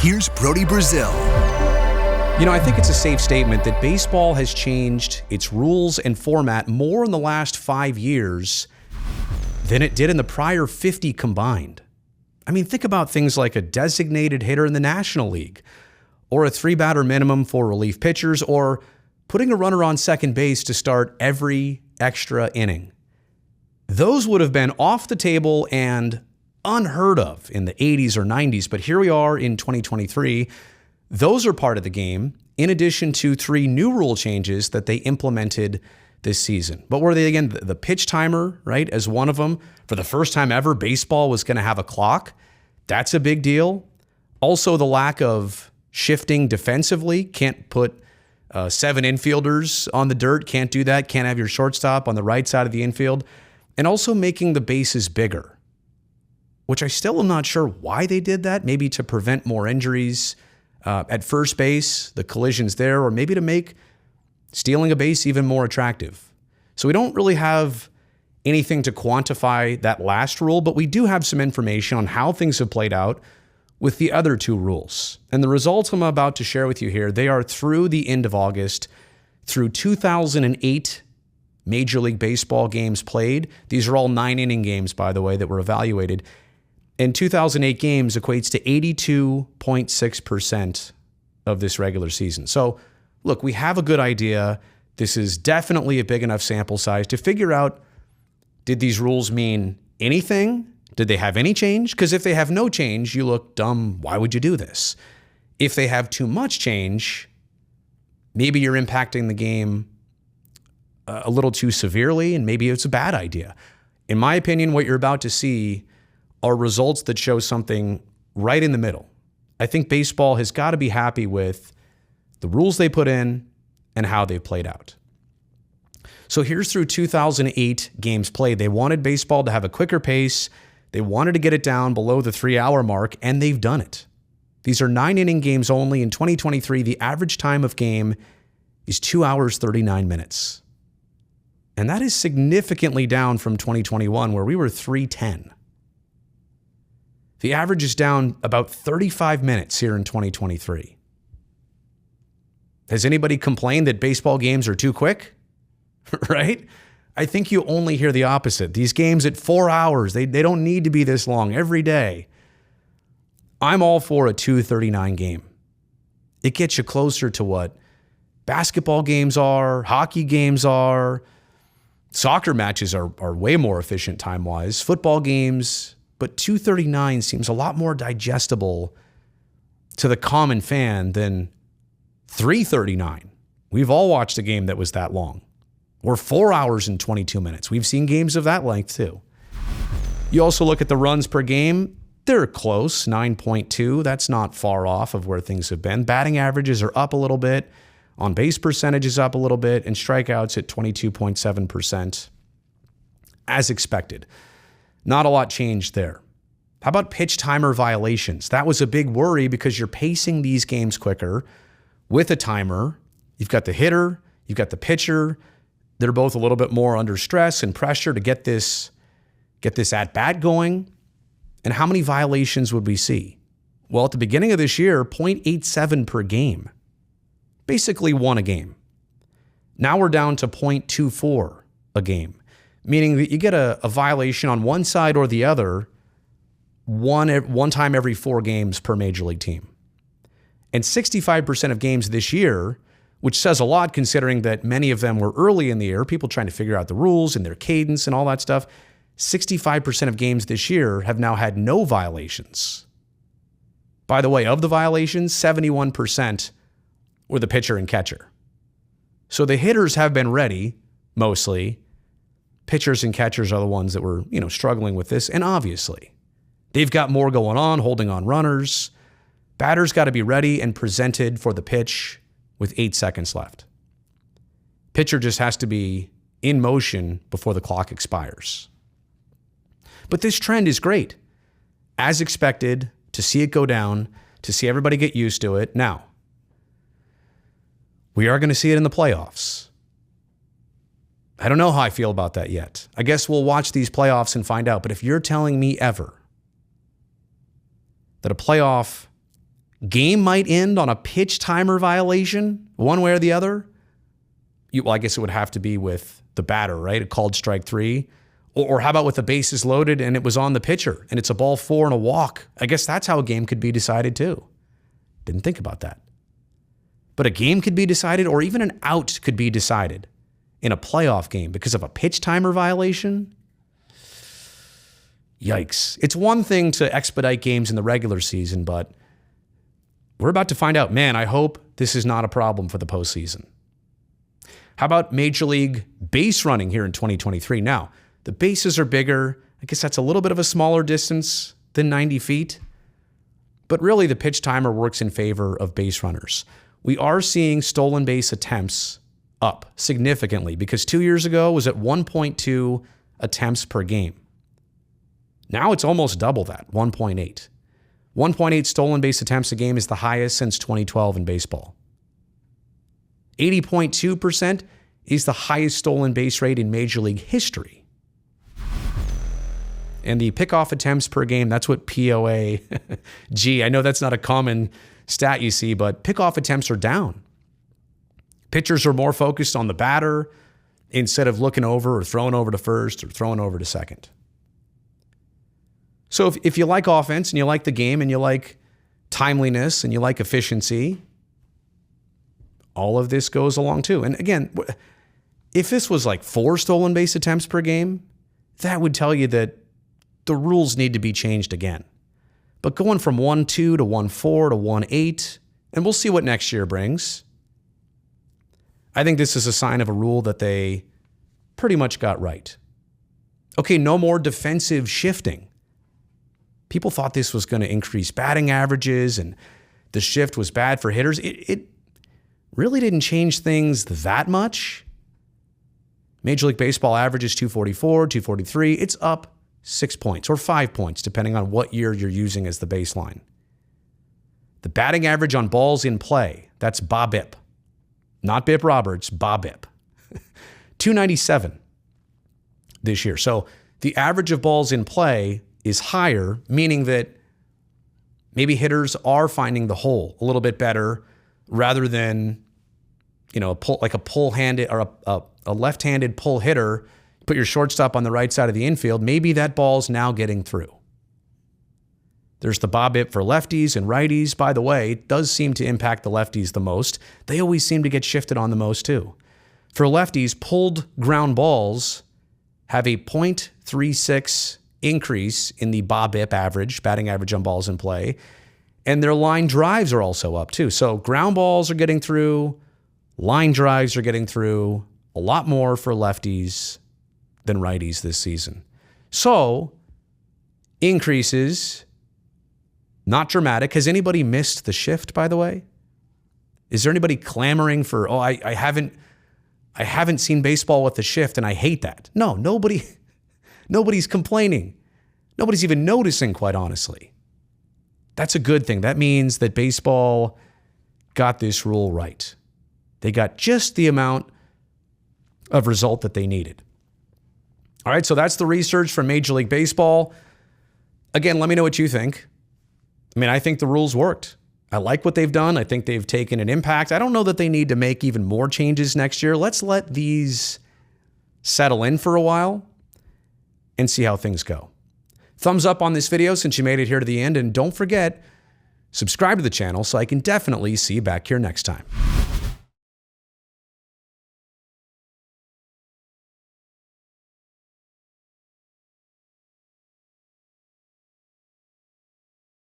Here's Brody Brazil. You know, I think it's a safe statement that baseball has changed its rules and format more in the last 5 years than it did in the prior 50 combined. I mean, think about things like a designated hitter in the National League, or a 3-batter minimum for relief pitchers, or putting a runner on second base to start every extra inning. Those would have been off the table and unheard of in the 80s or 90s, but here we are in 2023. Those are part of the game, in addition to 3 new rule changes that they implemented this season. But were they, again, the pitch timer, right, as one of them? For the first time ever, baseball was going to have a clock. That's a big deal. Also, the lack of shifting defensively. Can't put 7 infielders on the dirt. Can't do that. Can't have your shortstop on the right side of the infield. And also making the bases bigger, which I still am not sure why they did that. Maybe to prevent more injuries at first base, the collisions there, or maybe to make stealing a base even more attractive. So we don't really have anything to quantify that last rule, but we do have some information on how things have played out with the other 2 rules. And the results I'm about to share with you here, they are through the end of August, through 2008 Major League Baseball games played. These are all 9-inning games, by the way, that were evaluated. And 2008 games equates to 82.6% of this regular season. So, look, we have a good idea. This is definitely a big enough sample size to figure out, did these rules mean anything? Did they have any change? Because if they have no change, you look dumb. Why would you do this? If they have too much change, maybe you're impacting the game a little too severely, and maybe it's a bad idea. In my opinion, what you're about to see are results that show something right in the middle. I think baseball has got to be happy with the rules they put in and how they've played out. So here's through 2008 games played. They wanted baseball to have a quicker pace. They wanted to get it down below the 3-hour mark, and they've done it. These are 9-inning games only. In 2023, the average time of game is 2 hours, 39 minutes. And that is significantly down from 2021, where we were 3:10. The average is down about 35 minutes here in 2023. Has anybody complained that baseball games are too quick? Right? I think you only hear the opposite. These games at 4 hours, they don't need to be this long every day. I'm all for a 2:39 game. It gets you closer to what basketball games are, hockey games are. Soccer matches are way more efficient time-wise. Football games, but 2:39 seems a lot more digestible to the common fan than 3:39. We've all watched a game that was that long. Or 4 hours and 22 minutes. We've seen games of that length too. You also look at the runs per game. They're close, 9.2. That's not far off of where things have been. Batting averages are up a little bit. On-base percentage is up a little bit. And strikeouts at 22.7%. As expected. Not a lot changed there. How about pitch timer violations? That was a big worry because you're pacing these games quicker with a timer. You've got the hitter, you've got the pitcher. They're both a little bit more under stress and pressure to get this at-bat going. And how many violations would we see? Well, at the beginning of this year, 0.87 per game. Basically 1 a game. Now we're down to 0.24 a game. Meaning that you get a violation on one side or the other one time every 4 games per major league team. And 65% of games this year, which says a lot considering that many of them were early in the year, people trying to figure out the rules and their cadence and all that stuff, 65% of games this year have now had no violations. By the way, of the violations, 71% were the pitcher and catcher. So the hitters have been ready, mostly. Pitchers and catchers are the ones that were, struggling with this. And obviously, they've got more going on, holding on runners. Batters got to be ready and presented for the pitch with 8 seconds left. Pitcher just has to be in motion before the clock expires. But this trend is great. As expected, to see it go down, to see everybody get used to it. Now, we are going to see it in the playoffs. I don't know how I feel about that yet. I guess we'll watch these playoffs and find out. But if you're telling me ever that a playoff game might end on a pitch timer violation, one way or the other. Well, I guess it would have to be with the batter, right? A called strike 3. Or how about with the bases loaded and it was on the pitcher and it's a ball 4 and a walk? I guess that's how a game could be decided too. Didn't think about that. But a game could be decided, or even an out could be decided in a playoff game because of a pitch timer violation. Yikes. It's one thing to expedite games in the regular season, but we're about to find out. Man, I hope this is not a problem for the postseason. How about Major League base running here in 2023? Now, the bases are bigger. I guess that's a little bit of a smaller distance than 90 feet. But really, the pitch timer works in favor of base runners. We are seeing stolen base attempts up significantly because 2 years ago it was at 1.2 attempts per game. Now it's almost double that, 1.8. 1.8 stolen base attempts a game is the highest since 2012 in baseball. 80.2% is the highest stolen base rate in Major League history. And the pickoff attempts per game, that's what POA, I know that's not a common stat you see, but pickoff attempts are down. Pitchers are more focused on the batter instead of looking over or throwing over to first or throwing over to second. So if you like offense and you like the game and you like timeliness and you like efficiency, all of this goes along too. And again, if this was like 4 stolen base attempts per game, that would tell you that the rules need to be changed again. But going from 1.2 to 1.4 to 1.8, and we'll see what next year brings. I think this is a sign of a rule that they pretty much got right. Okay, no more defensive shifting. People thought this was going to increase batting averages and the shift was bad for hitters. It really didn't change things that much. Major League Baseball averages 244, 243. It's up 6 points or 5 points, depending on what year you're using as the baseline. The batting average on balls in play, that's BABIP. Not Bip Roberts, BABIP. 297 this year. So the average of balls in play is higher, meaning that maybe hitters are finding the hole a little bit better rather than, a pull-handed or a left-handed pull hitter. Put your shortstop on the right side of the infield, maybe that ball's now getting through. There's the BABIP for lefties and righties. By the way, it does seem to impact the lefties the most. They always seem to get shifted on the most too. For lefties, pulled ground balls have a 0.36 increase in the BABIP average, batting average on balls in play, and their line drives are also up too. So ground balls are getting through, line drives are getting through, a lot more for lefties than righties this season. So, increases, not dramatic. Has anybody missed the shift, by the way? Is there anybody clamoring for, I haven't seen baseball with the shift and I hate that? No, nobody's complaining. Nobody's even noticing, quite honestly. That's a good thing. That means that baseball got this rule right. They got just the amount of result that they needed. All right, so that's the research from Major League Baseball. Again, let me know what you think. I think the rules worked. I like what they've done. I think they've taken an impact. I don't know that they need to make even more changes next year. Let's let these settle in for a while and see how things go. Thumbs up on this video since you made it here to the end. And don't forget, subscribe to the channel so I can definitely see you back here next time.